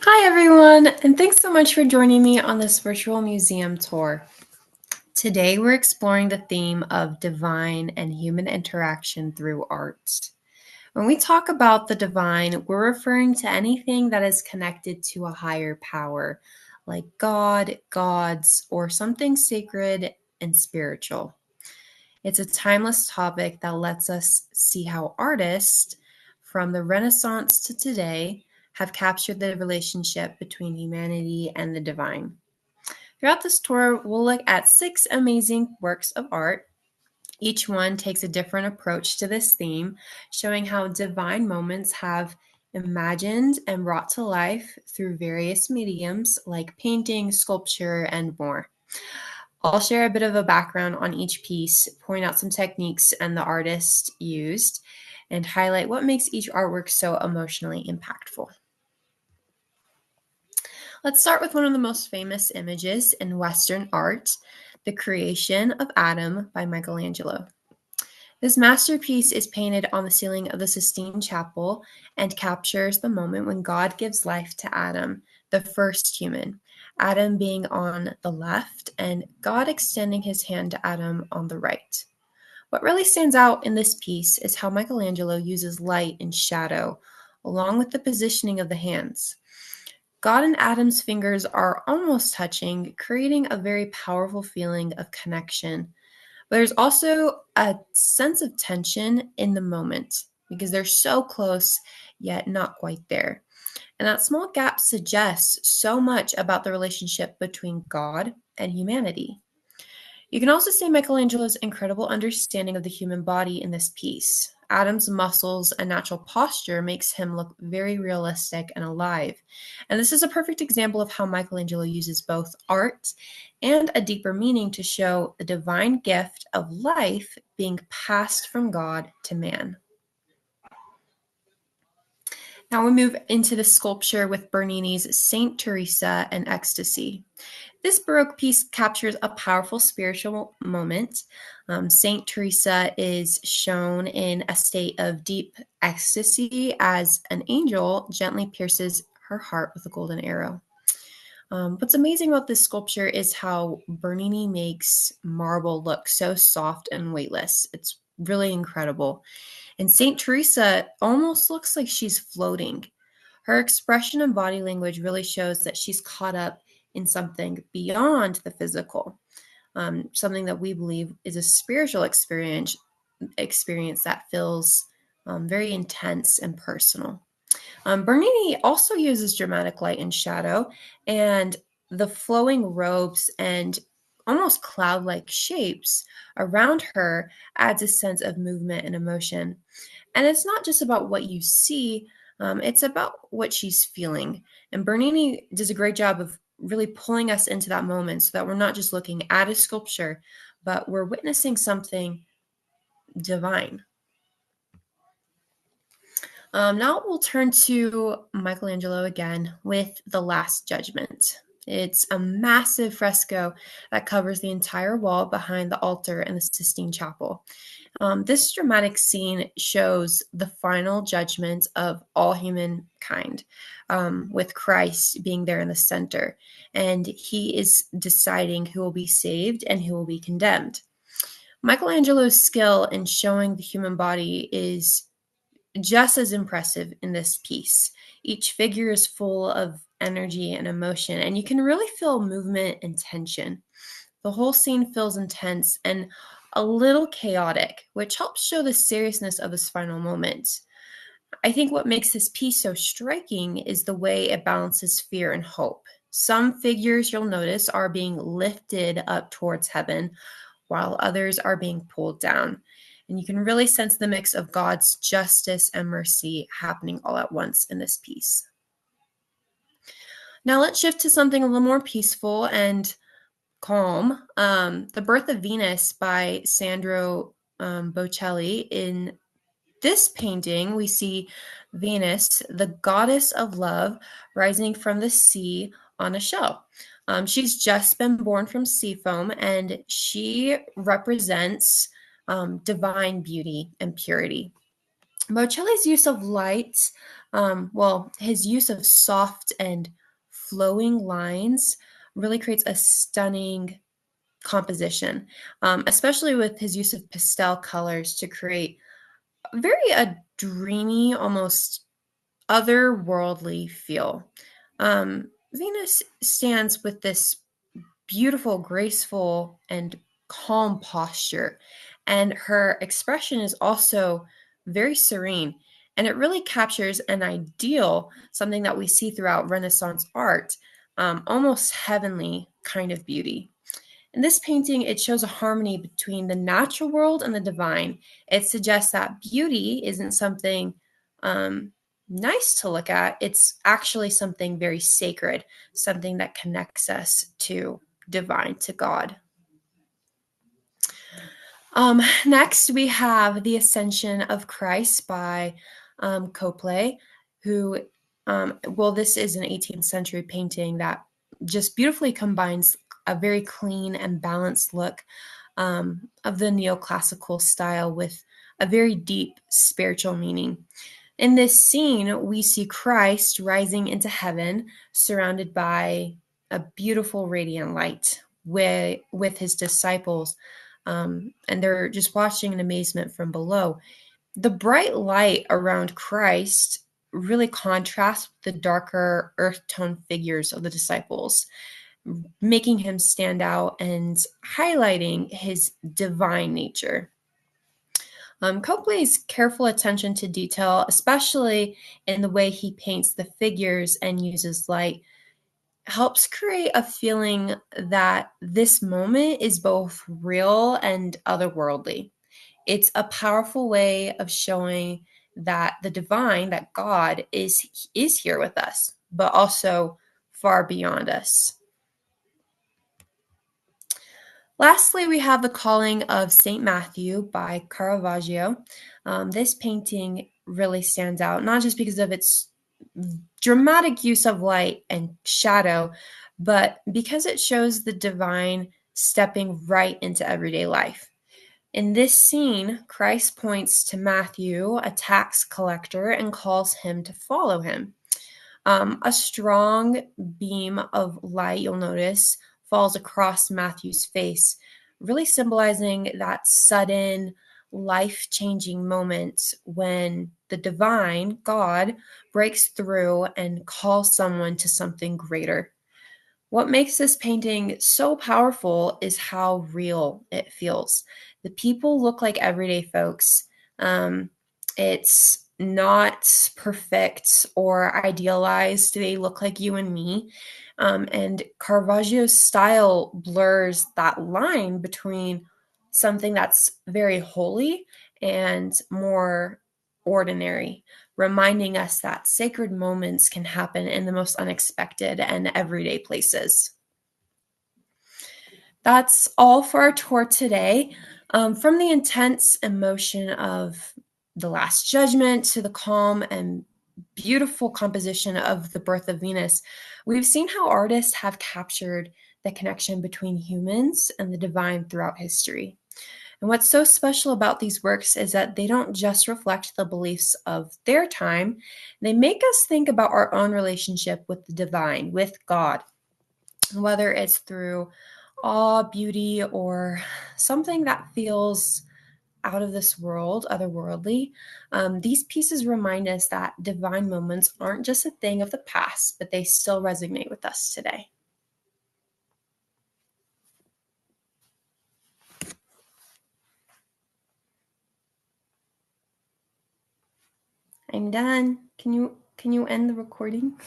Hi, everyone, and thanks so much for joining me on this virtual museum tour. Today, we're exploring the theme of divine and human interaction through art. When we talk about the divine, we're referring to anything that is connected to a higher power, like God, gods, or something sacred and spiritual. It's a timeless topic that lets us see how artists, from the Renaissance to today, have captured the relationship between humanity and the divine. Throughout this tour, we'll look at 6 amazing works of art. Each one takes a different approach to this theme, showing how divine moments have imagined and brought to life through various mediums like painting, sculpture, and more. I'll share a bit of a background on each piece, point out some techniques and the artist used, and highlight what makes each artwork so emotionally impactful. Let's start with one of the most famous images in Western art, The Creation of Adam by Michelangelo. This masterpiece is painted on the ceiling of the Sistine Chapel and captures the moment when God gives life to Adam, the first human, Adam being on the left and God extending his hand to Adam on the right. What really stands out in this piece is how Michelangelo uses light and shadow, along with the positioning of the hands. God and Adam's fingers are almost touching, creating a very powerful feeling of connection. But there's also a sense of tension in the moment because they're so close, yet not quite there. And that small gap suggests so much about the relationship between God and humanity. You can also see Michelangelo's incredible understanding of the human body in this piece. Adam's muscles and natural posture makes him look very realistic and alive. And this is a perfect example of how Michelangelo uses both art and a deeper meaning to show the divine gift of life being passed from God to man. Now we move into the sculpture with Bernini's Saint Teresa and Ecstasy. This Baroque piece captures a powerful spiritual moment. Saint Teresa is shown in a state of deep ecstasy as an angel gently pierces her heart with a golden arrow. What's amazing about this sculpture is how Bernini makes marble look so soft and weightless. It's really incredible. And Saint Teresa almost looks like she's floating. Her expression and body language really shows that she's caught up in something beyond the physical, something that we believe is a spiritual experience that feels very intense and personal. Bernini also uses dramatic light and shadow, and the flowing robes and almost cloud-like shapes around her adds a sense of movement and emotion. And it's not just about what you see, it's about what she's feeling. And Bernini does a great job of really pulling us into that moment so that we're not just looking at a sculpture, but we're witnessing something divine. Now we'll turn to Michelangelo again with The Last Judgment. It's a massive fresco that covers the entire wall behind the altar in the Sistine Chapel. This dramatic scene shows the final judgment of all humankind, with Christ being there in the center. And he is deciding who will be saved and who will be condemned. Michelangelo's skill in showing the human body is just as impressive in this piece. Each figure is full of energy and emotion, and you can really feel movement and tension. The whole scene feels intense and a little chaotic, which helps show the seriousness of this final moment. I think what makes this piece so striking is the way it balances fear and hope. Some figures you'll notice are being lifted up towards heaven, while others are being pulled down. And you can really sense the mix of God's justice and mercy happening all at once in this piece. Now let's shift to something a little more peaceful and calm. The Birth of Venus by Sandro Botticelli. In this painting, we see Venus, the goddess of love, rising from the sea on a shell. She's just been born from sea foam, and she represents divine beauty and purity. Botticelli's use of light, his use of soft and flowing lines really creates a stunning composition, especially with his use of pastel colors to create a dreamy, almost otherworldly feel. Venus stands with this beautiful, graceful, and calm posture, and her expression is also very serene. And it really captures an ideal, something that we see throughout Renaissance art, almost heavenly kind of beauty. In this painting, it shows a harmony between the natural world and the divine. It suggests that beauty isn't something um, nice to look at, it's actually something very sacred, something that connects us to divine, to God. Next, we have The Ascension of Christ by Copley, who, this is an 18th century painting that just beautifully combines a very clean and balanced look of the neoclassical style with a very deep spiritual meaning. In this scene, we see Christ rising into heaven, surrounded by a beautiful radiant light with his disciples, and they're just watching in amazement from below. The bright light around Christ really contrasts with the darker earth tone figures of the disciples, making him stand out and highlighting his divine nature. Copley's careful attention to detail, especially in the way he paints the figures and uses light, helps create a feeling that this moment is both real and otherworldly. It's a powerful way of showing that the divine, that God is here with us, but also far beyond us. Lastly, we have The Calling of St. Matthew by Caravaggio. This painting really stands out, not just because of its dramatic use of light and shadow, but because it shows the divine stepping right into everyday life. In this scene, Christ points to Matthew, a tax collector, and calls him to follow him. A strong beam of light, you'll notice, falls across Matthew's face, really symbolizing that sudden, life changing moment when the divine, God, breaks through and calls someone to something greater. What makes this painting so powerful is how real it feels. The people look like everyday folks. It's not perfect or idealized. They look like you and me. And Caravaggio's style blurs that line between something that's very holy and more ordinary, reminding us that sacred moments can happen in the most unexpected and everyday places. That's all for our tour today. From the intense emotion of the Last Judgment to the calm and beautiful composition of The Birth of Venus, we've seen how artists have captured the connection between humans and the divine throughout history. And what's so special about these works is that they don't just reflect the beliefs of their time, they make us think about our own relationship with the divine, with God, whether it's through awe, beauty, or something that feels out of this world, otherworldly. These pieces remind us that divine moments aren't just a thing of the past, but they still resonate with us today. I'm done. Can you end the recording?